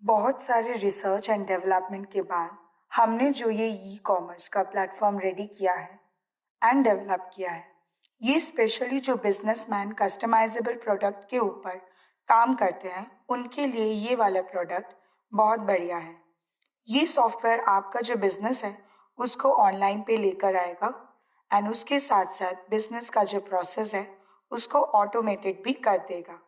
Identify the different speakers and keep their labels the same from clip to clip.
Speaker 1: बहुत सारे research and development के बाद हमने जो ये ई कॉमर्स का प्लेटफॉर्म रेडी किया है एंड डेवलप किया है, ये स्पेशली जो बिजनेसमैन कस्टमाइजेबल प्रोडक्ट के ऊपर काम करते हैं उनके लिए ये वाला प्रोडक्ट बहुत बढ़िया है। ये सॉफ्टवेयर आपका जो बिजनेस है उसको ऑनलाइन पे लेकर आएगा एंड उसके साथ साथ बिजनेस का जो प्रोसेस है उसको ऑटोमेटेड भी कर देगा।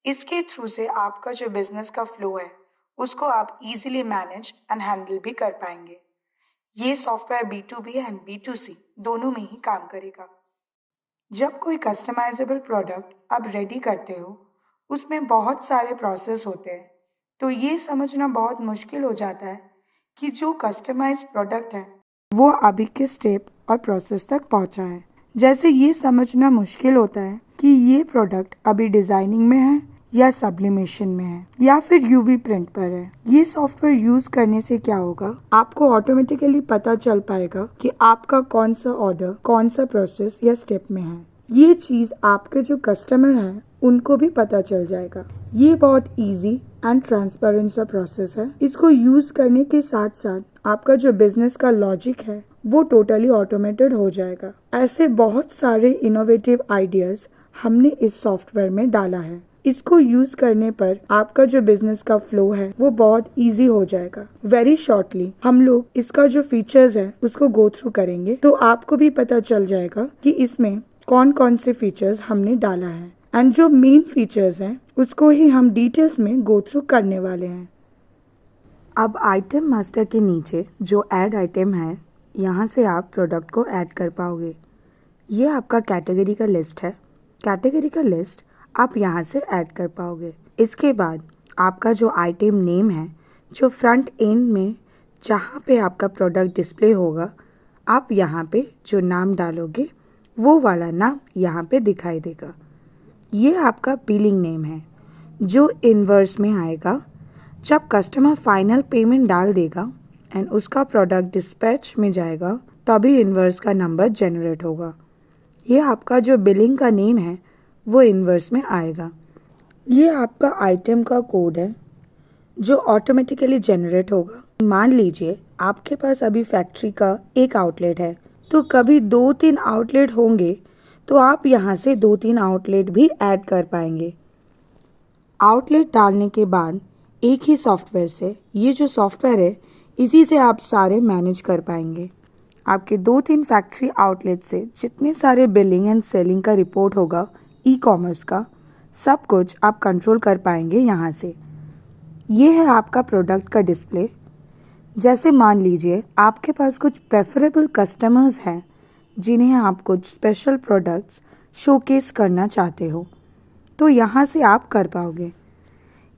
Speaker 1: इसके थ्रू से आपका जो बिजनेस का फ्लो है उसको आप इजीली मैनेज एंड हैंडल भी कर पाएंगे। ये सॉफ्टवेयर B2B एंड B2C दोनों में ही काम करेगा। जब कोई कस्टमाइजेबल प्रोडक्ट आप रेडी करते हो उसमें बहुत सारे प्रोसेस होते हैं, तो ये समझना बहुत मुश्किल हो जाता है कि जो कस्टमाइज प्रोडक्ट है वो अभी किस स्टेप और प्रोसेस तक पहुंचा है। जैसे ये समझना मुश्किल होता है कि ये प्रोडक्ट अभी डिजाइनिंग में है या सब्लिमेशन में है या फिर यूवी प्रिंट पर है। ये सॉफ्टवेयर यूज करने से क्या होगा, आपको ऑटोमेटिकली पता चल पाएगा कि आपका कौन सा ऑर्डर कौन सा प्रोसेस या स्टेप में है। ये चीज आपके जो कस्टमर हैं उनको भी पता चल जाएगा। ये बहुत इजी एंड ट्रांसपेरेंट सा प्रोसेस है। इसको यूज करने के साथ साथ आपका जो बिजनेस का लॉजिक है वो टोटली ऑटोमेटेड हो जाएगा। ऐसे बहुत सारे इनोवेटिव आइडियाज हमने इस सॉफ्टवेयर में डाला है। इसको यूज करने पर आपका जो बिजनेस का फ्लो है वो बहुत इजी हो जाएगा। वेरी शॉर्टली हम लोग इसका जो फीचर्स है उसको गो थ्रू करेंगे, तो आपको भी पता चल जाएगा कि इसमें कौन कौन से फीचर्स हमने डाला है एंड जो मेन फीचर्स हैं उसको ही हम डिटेल्स में गो थ्रू करने वाले हैं। अब आइटम मास्टर के नीचे जो ऐड आइटम है, यहाँ से आप प्रोडक्ट को ऐड कर पाओगे। ये आपका कैटेगरी का लिस्ट है। कैटेगरी का लिस्ट आप यहाँ से ऐड कर पाओगे। इसके बाद आपका जो आइटम नेम है, जो फ्रंट एंड में जहाँ पे आपका प्रोडक्ट डिस्प्ले होगा, आप यहाँ पे जो नाम डालोगे वो वाला नाम यहाँ पे दिखाई देगा। ये आपका बिलिंग नेम है जो इनवर्स में आएगा जब कस्टमर फाइनल पेमेंट डाल देगा एंड उसका प्रोडक्ट डिस्पैच में जाएगा, तभी इनवर्स का नंबर जनरेट होगा। ये आपका जो बिलिंग का नेम है वो इनवर्स में आएगा। ये आपका आइटम का कोड है जो ऑटोमेटिकली जनरेट होगा। मान लीजिए आपके पास अभी फैक्ट्री का एक आउटलेट है, तो कभी 2-3 आउटलेट होंगे, तो आप यहाँ से 2-3 आउटलेट भी ऐड कर पाएंगे। आउटलेट डालने के बाद एक ही सॉफ्टवेयर से, ये जो सॉफ्टवेयर है इसी से आप सारे मैनेज कर पाएंगे। आपके 2-3 फैक्ट्री आउटलेट से जितने सारे बिलिंग एंड सेलिंग का रिपोर्ट होगा ई कॉमर्स का, सब कुछ आप कंट्रोल कर पाएंगे यहाँ से। ये है आपका प्रोडक्ट का डिस्प्ले। जैसे मान लीजिए आपके पास कुछ प्रेफरेबल कस्टमर्स हैं जिन्हें आप कुछ स्पेशल प्रोडक्ट्स शोकेस करना चाहते हो, तो यहाँ से आप कर पाओगे।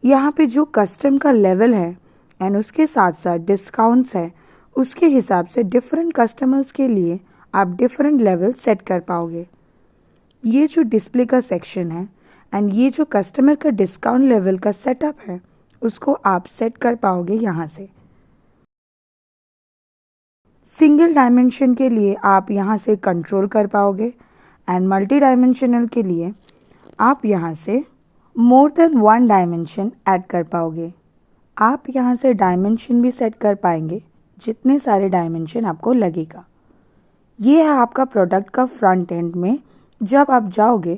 Speaker 1: यहाँ पे जो कस्टम का लेवल है एंड उसके साथ साथ डिस्काउंट्स है, उसके हिसाब से डिफरेंट कस्टमर्स के लिए आप डिफरेंट लेवल सेट कर पाओगे। ये जो डिस्प्ले का सेक्शन है एंड ये जो कस्टमर का डिस्काउंट लेवल का सेटअप है उसको आप सेट कर पाओगे यहाँ से। सिंगल डायमेंशन के लिए आप यहाँ से कंट्रोल कर पाओगे एंड मल्टी डायमेंशनल के लिए आप यहाँ से मोर देन 1 डायमेंशन ऐड कर पाओगे। आप यहाँ से डायमेंशन भी सेट कर पाएंगे जितने सारे डायमेंशन आपको लगेगा। ये है आपका प्रोडक्ट का फ्रंट एंड में। जब आप जाओगे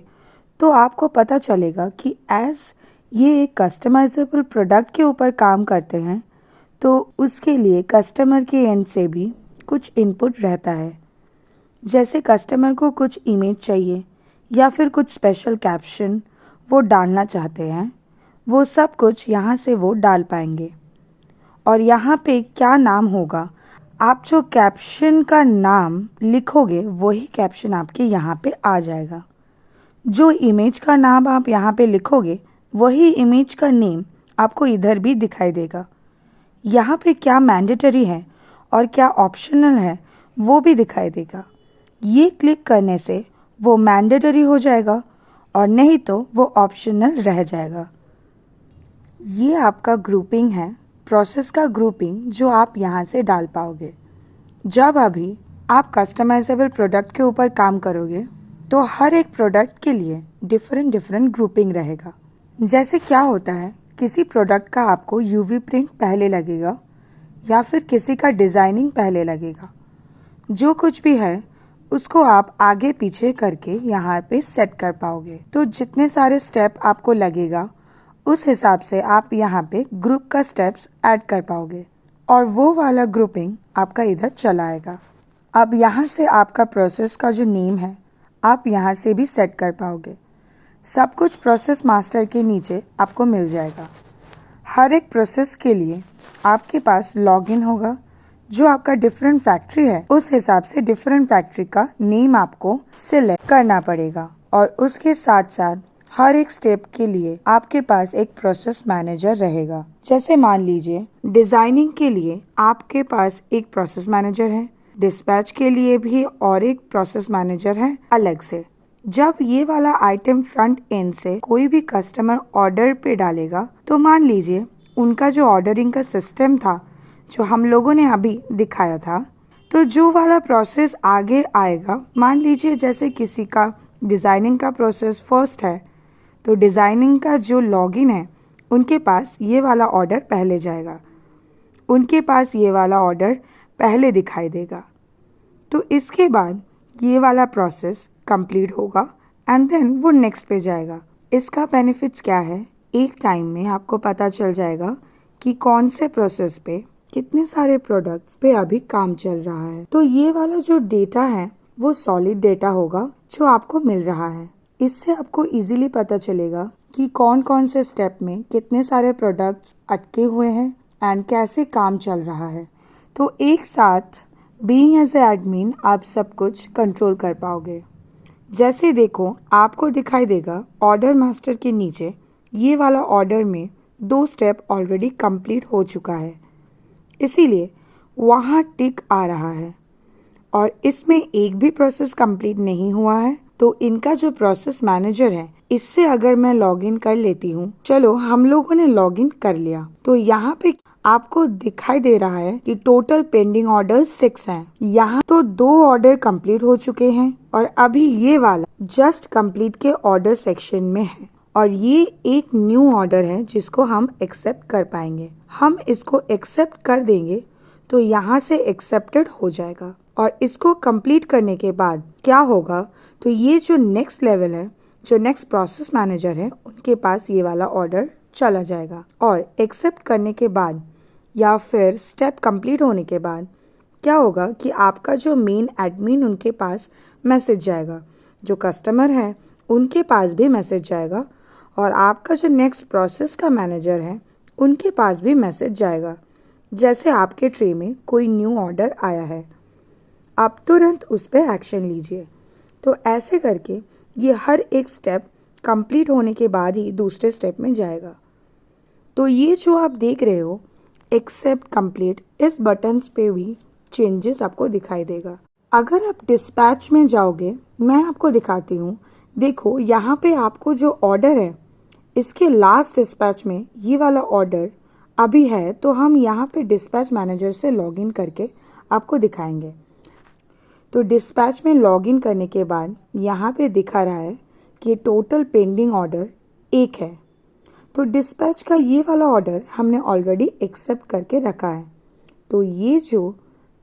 Speaker 1: तो आपको पता चलेगा कि एज ये एक कस्टमाइजेबल प्रोडक्ट के ऊपर काम करते हैं, तो उसके लिए कस्टमर के एंड से भी कुछ इनपुट रहता है। जैसे कस्टमर को कुछ इमेज चाहिए या फिर कुछ स्पेशल कैप्शन वो डालना चाहते हैं, वो सब कुछ यहाँ से वो डाल पाएंगे। और यहाँ पे क्या नाम होगा, आप जो कैप्शन का नाम लिखोगे वही कैप्शन आपके यहाँ पे आ जाएगा। जो इमेज का नाम आप यहाँ पे लिखोगे वही इमेज का नेम आपको इधर भी दिखाई देगा। यहाँ पे क्या मैंडेटरी है और क्या ऑप्शनल है वो भी दिखाई देगा। ये क्लिक करने से वो मैंडेटरी हो जाएगा और नहीं तो वो ऑप्शनल रह जाएगा। ये आपका ग्रुपिंग है, प्रोसेस का ग्रुपिंग जो आप यहाँ से डाल पाओगे। जब अभी आप कस्टमाइजेबल प्रोडक्ट के ऊपर काम करोगे तो हर एक प्रोडक्ट के लिए डिफरेंट ग्रुपिंग रहेगा। जैसे क्या होता है किसी प्रोडक्ट का आपको यूवी प्रिंट पहले लगेगा या फिर किसी का डिज़ाइनिंग पहले लगेगा। जो कुछ भी है उसको आप आगे पीछे करके यहाँ पे सेट कर पाओगे। तो जितने सारे स्टेप आपको लगेगा उस हिसाब से आप यहाँ पे ग्रुप का स्टेप्स ऐड कर पाओगे और वो वाला ग्रुपिंग आपका इधर चला आएगा। अब यहाँ से आपका प्रोसेस का जो नेम है आप यहाँ से भी सेट कर पाओगे। सब कुछ प्रोसेस मास्टर के नीचे आपको मिल जाएगा। हर एक प्रोसेस के लिए आपके पास लॉगिन होगा। जो आपका डिफरेंट फैक्ट्री है उस हिसाब से डिफरेंट फैक्ट्री का नेम आपको सिलेक्ट करना पड़ेगा और उसके साथ साथ हर एक स्टेप के लिए आपके पास एक प्रोसेस मैनेजर रहेगा। जैसे मान लीजिए डिजाइनिंग के लिए आपके पास एक प्रोसेस मैनेजर है, डिस्पैच के लिए भी और एक प्रोसेस मैनेजर है अलग से। जब ये वाला आइटम फ्रंट एंड से कोई भी कस्टमर ऑर्डर पे डालेगा तो मान लीजिए उनका जो ऑर्डरिंग का सिस्टम था जो हम लोगों ने अभी दिखाया था, तो जो वाला प्रोसेस आगे आएगा, मान लीजिए जैसे किसी का डिज़ाइनिंग का प्रोसेस फर्स्ट है तो डिज़ाइनिंग का जो लॉगिन है उनके पास ये वाला ऑर्डर पहले जाएगा, उनके पास ये वाला ऑर्डर पहले दिखाई देगा। तो इसके बाद ये वाला प्रोसेस कंप्लीट होगा एंड देन वो नेक्स्ट पे जाएगा। इसका बेनिफिट्स क्या है, एक टाइम में आपको पता चल जाएगा कि कौन से प्रोसेस पे कितने सारे प्रोडक्ट्स पे अभी काम चल रहा है। तो ये वाला जो डेटा है वो सॉलिड डेटा होगा जो आपको मिल रहा है। इससे आपको इजीली पता चलेगा कि कौन कौन से स्टेप में कितने सारे प्रोडक्ट्स अटके हुए हैं एंड कैसे काम चल रहा है। तो एक साथ बीइंग एज ए एडमिन आप सब कुछ कंट्रोल कर पाओगे। जैसे देखो आपको दिखाई देगा ऑर्डर मास्टर के नीचे ये वाला ऑर्डर में 2 स्टेप ऑलरेडी कंप्लीट हो चुका है, इसीलिए वहाँ टिक आ रहा है और इसमें एक भी प्रोसेस कंप्लीट नहीं हुआ है। तो इनका जो प्रोसेस मैनेजर है इससे अगर मैं लॉगिन कर लेती हूँ, चलो हम लोगों ने लॉगिन कर लिया, तो यहाँ पे आपको दिखाई दे रहा है कि टोटल पेंडिंग ऑर्डर 6 हैं। यहाँ तो 2 ऑर्डर कंप्लीट हो चुके हैं और अभी ये वाला जस्ट कंप्लीट के ऑर्डर सेक्शन में है और ये एक न्यू ऑर्डर है जिसको हम एक्सेप्ट कर पाएंगे। हम इसको एक्सेप्ट कर देंगे तो यहाँ से एक्सेप्टेड हो जाएगा और इसको कंप्लीट करने के बाद क्या होगा, तो ये जो नेक्स्ट लेवल है, जो नेक्स्ट प्रोसेस मैनेजर है, उनके पास ये वाला ऑर्डर चला जाएगा और एक्सेप्ट करने के बाद या फिर स्टेप कंप्लीट होने के बाद क्या होगा कि आपका जो मेन एडमिन उनके पास मैसेज जाएगा, जो कस्टमर है उनके पास भी मैसेज जाएगा और आपका जो नेक्स्ट प्रोसेस का मैनेजर है उनके पास भी मैसेज जाएगा। जैसे आपके ट्रे में कोई न्यू ऑर्डर आया है, आप तुरंत उस पर एक्शन लीजिए। तो ऐसे करके ये हर एक स्टेप कंप्लीट होने के बाद ही दूसरे स्टेप में जाएगा। तो ये जो आप देख रहे हो एक्सेप्ट कंप्लीट, इस बटन्स पे भी चेंजेस आपको दिखाई देगा। अगर आप डिस्पैच में जाओगे, मैं आपको दिखाती हूँ। देखो यहाँ पे आपको जो ऑर्डर है इसके लास्ट डिस्पैच में ये वाला ऑर्डर अभी है, तो हम यहाँ पे डिस्पैच मैनेजर से लॉगिन करके आपको दिखाएंगे। तो डिस्पैच में लॉगिन करने के बाद यहाँ पे दिखा रहा है कि टोटल पेंडिंग ऑर्डर 1 है। तो डिस्पैच का ये वाला ऑर्डर हमने ऑलरेडी एक्सेप्ट करके रखा है। तो ये जो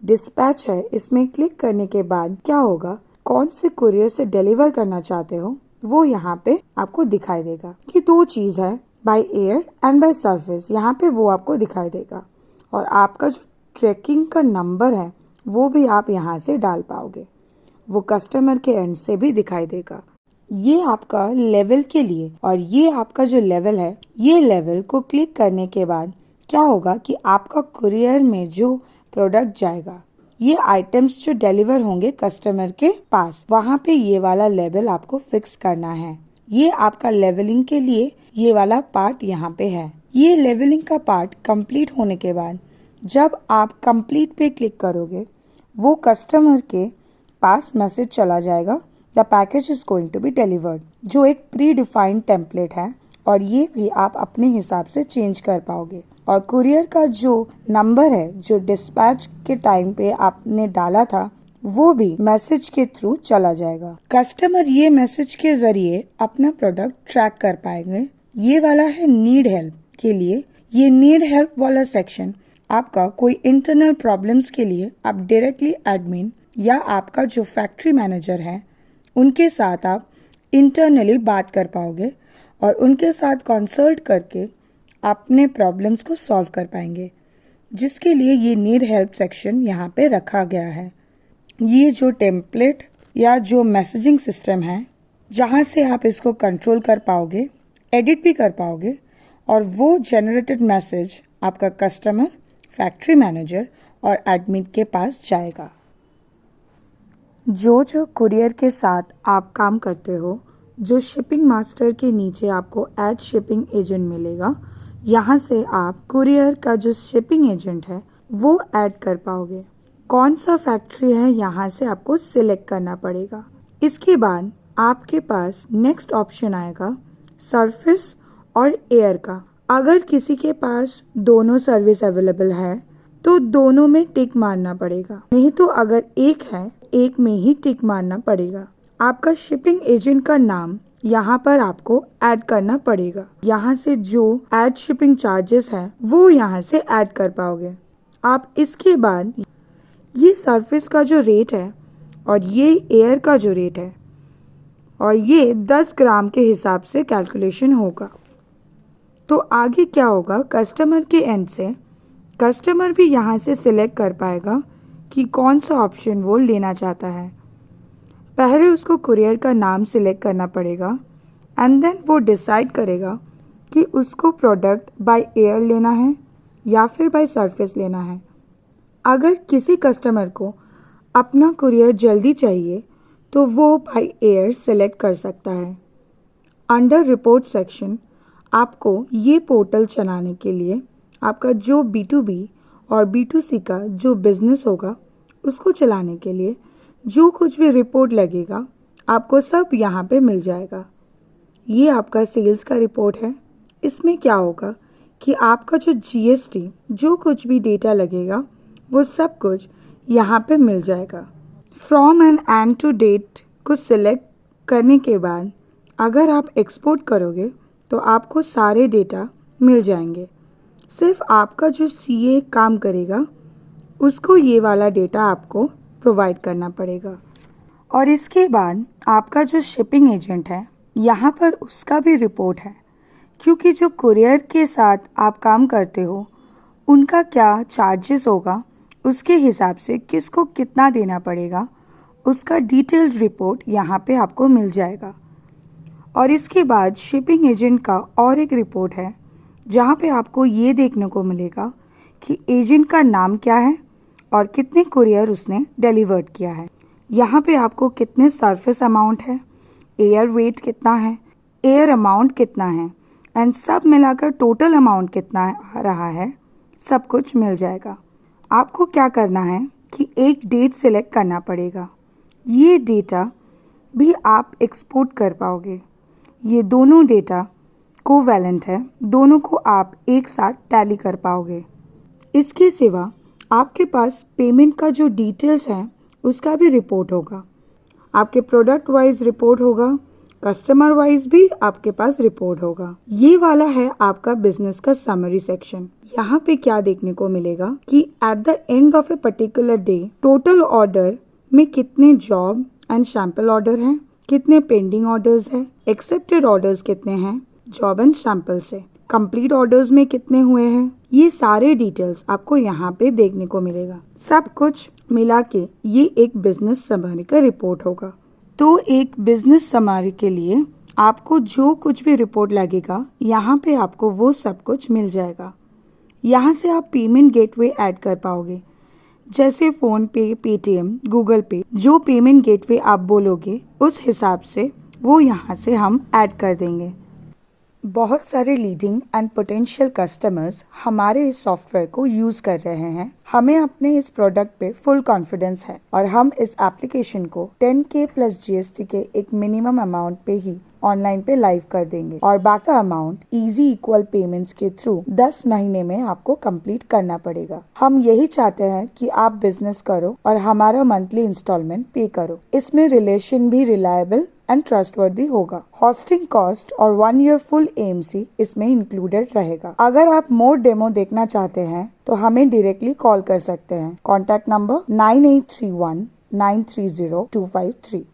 Speaker 1: डिस्पैच है इसमें क्लिक करने के बाद क्या होगा, कौन से कुरियर से डिलीवर करना चाहते हो वो यहाँ पे आपको दिखाई देगा कि 2 चीज़ है, by air and bye service. यहाँ पे वो आपको दिखाई देगा और आपका जो ट्रैकिंग का नंबर है वो भी आप यहाँ से डाल पाओगे, वो कस्टमर के एंड से भी दिखाई देगा। ये आपका लेवल के लिए, और ये आपका जो लेवल है, ये लेवल को क्लिक करने के बाद क्या होगा कि आपका कुरियर में जो प्रोडक्ट जाएगा, ये आइटम्स जो डिलीवर होंगे कस्टमर के पास, वहाँ पे ये वाला लेवल आपको फिक्स करना है। ये आपका लेवलिंग के लिए ये वाला पार्ट यहाँ पे है। ये लेवलिंग का पार्ट कंप्लीट होने के बाद जब आप कंप्लीट पे क्लिक करोगे, वो कस्टमर के पास मैसेज चला जाएगा, the package is going to be delivered, जो एक प्री डिफाइंड टेम्पलेट है और ये भी आप अपने हिसाब से चेंज कर पाओगे। और कुरियर का जो नंबर है जो डिस्पैच के टाइम पे आपने डाला था वो भी मैसेज के थ्रू चला जाएगा। कस्टमर ये मैसेज के जरिए अपना प्रोडक्ट ट्रैक कर पाएंगे। ये वाला है नीड हेल्प, के लिए ये नीड हेल्प वाला सेक्शन आपका कोई इंटरनल प्रॉब्लम्स के लिए आप डायरेक्टली एडमिन या आपका जो फैक्ट्री मैनेजर है उनके साथ आप इंटरनली बात कर पाओगे और उनके साथ कंसल्ट करके अपने प्रॉब्लम्स को सॉल्व कर पाएंगे, जिसके लिए ये नीड हेल्प सेक्शन यहाँ पे रखा गया है। ये जो टेम्पलेट या जो मैसेजिंग सिस्टम है जहाँ से आप इसको कंट्रोल कर पाओगे, एडिट भी कर पाओगे और वो जनरेटेड मैसेज आपका कस्टमर, फैक्ट्री मैनेजर और एडमिन के पास जाएगा। जो कुरियर के साथ आप काम करते हो, जो शिपिंग मास्टर के नीचे आपको एड शिपिंग एजेंट मिलेगा, यहाँ से आप कुरियर का जो शिपिंग एजेंट है वो ऐड कर पाओगे। कौन सा फैक्ट्री है यहाँ से आपको सिलेक्ट करना पड़ेगा। इसके बाद आपके पास नेक्स्ट ऑप्शन आएगा सरफेस और एयर का। अगर किसी के पास दोनों सर्विस अवेलेबल है तो दोनों में टिक मारना पड़ेगा, नहीं तो अगर एक है एक में ही टिक मारना पड़ेगा। आपका शिपिंग एजेंट का नाम यहाँ पर आपको ऐड करना पड़ेगा। यहाँ से जो ऐड शिपिंग चार्जेस है वो यहाँ से ऐड कर पाओगे आप। इसके बाद ये सरफेस का जो रेट है और ये एयर का जो रेट है और ये 10 ग्राम के हिसाब से कैलकुलेशन होगा। तो आगे क्या होगा, कस्टमर के एंड से कस्टमर भी यहाँ से सिलेक्ट कर पाएगा कि कौन सा ऑप्शन वो लेना चाहता है। पहले उसको कुरियर का नाम सिलेक्ट करना पड़ेगा एंड देन वो डिसाइड करेगा कि उसको प्रोडक्ट बाय एयर लेना है या फिर बाय सरफेस लेना है। अगर किसी कस्टमर को अपना कुरियर जल्दी चाहिए तो वो बाय एयर सेलेक्ट कर सकता है। अंडर रिपोर्ट सेक्शन आपको ये पोर्टल चलाने के लिए आपका जो B2B और B2C का जो बिजनेस होगा उसको चलाने के लिए जो कुछ भी रिपोर्ट लगेगा आपको सब यहाँ पे मिल जाएगा। ये आपका सेल्स का रिपोर्ट है। इसमें क्या होगा कि आपका जो GST जो कुछ भी डेटा लगेगा वो सब कुछ यहाँ पे मिल जाएगा। From and end to date को सिलेक्ट करने के बाद अगर आप एक्सपोर्ट करोगे तो आपको सारे डेटा मिल जाएंगे। सिर्फ आपका जो CA काम करेगा उसको ये वाला डेटा आपको प्रोवाइड करना पड़ेगा। और इसके बाद आपका जो शिपिंग एजेंट है यहाँ पर उसका भी रिपोर्ट है, क्योंकि जो कुरियर के साथ आप काम करते हो उनका क्या चार्जेस होगा, उसके हिसाब से किसको कितना देना पड़ेगा, उसका डिटेल्ड रिपोर्ट यहाँ पे आपको मिल जाएगा। और इसके बाद शिपिंग एजेंट का और एक रिपोर्ट है जहाँ पे आपको ये देखने को मिलेगा कि एजेंट का नाम क्या है और कितने कुरियर उसने डिलीवर्ड किया है। यहाँ पे आपको कितने सरफेस अमाउंट है, एयर वेट कितना है, एयर अमाउंट कितना है एंड सब मिलाकर टोटल अमाउंट कितना आ रहा है, सब कुछ मिल जाएगा। आपको क्या करना है कि एक डेट सिलेक्ट करना पड़ेगा। ये डेटा भी आप एक्सपोर्ट कर पाओगे। ये दोनों डेटा कोवैलेंट है, दोनों को आप एक साथ टैली कर पाओगे। इसके सिवा आपके पास पेमेंट का जो डिटेल्स है उसका भी रिपोर्ट होगा। आपके प्रोडक्ट वाइज रिपोर्ट होगा, कस्टमर वाइज भी आपके पास रिपोर्ट होगा। ये वाला है आपका बिजनेस का समरी सेक्शन। यहाँ पे क्या देखने को मिलेगा कि at the end of a particular day total order में कितने जॉब एंड सैंपल ऑर्डर हैं, कितने पेंडिंग ऑर्डर्स हैं, एक्सेप्टेड ऑर्डर्स कितने हैं जॉब एंड सैंपल से, कंप्लीट ऑर्डर्स में कितने हुए हैं। ये सारे डिटेल्स आपको यहाँ पे देखने को मिलेगा। सब कुछ मिला के ये एक बिजनेस समरी का रिपोर्ट होगा। तो एक बिजनेस समरी के लिए आपको जो कुछ भी रिपोर्ट लगेगा यहाँ पे आपको वो सब कुछ मिल जाएगा। यहाँ से आप पेमेंट गेटवे ऐड कर पाओगे, जैसे फोन पे, पेटीएम, गूगल पे, जो पेमेंट गेटवे आप बोलोगे उस हिसाब से वो यहाँ से हम ऐड कर देंगे। बहुत सारे लीडिंग एंड पोटेंशियल कस्टमर्स हमारे इस सॉफ्टवेयर को यूज कर रहे हैं। हमें अपने इस प्रोडक्ट पे फुल कॉन्फिडेंस है और हम इस एप्लीकेशन को 10K प्लस GST के एक मिनिमम अमाउंट पे ही ऑनलाइन पे लाइव कर देंगे और बाकी अमाउंट इजी इक्वल पेमेंट्स के थ्रू 10 महीने में आपको कंप्लीट करना पड़ेगा। हम यही चाहते हैं कि आप बिजनेस करो और हमारा मंथली इंस्टॉलमेंट पे करो। इसमें रिलेशन भी रिलायबल एंड ट्रस्टवर्दी होगा। हॉस्टिंग कॉस्ट और 1 ईयर फुल AMC इसमें इंक्लूडेड रहेगा। अगर आप मोर डेमो देखना चाहते हैं तो हमें डायरेक्टली कॉल कर सकते हैं। Contact number 9831 930 253।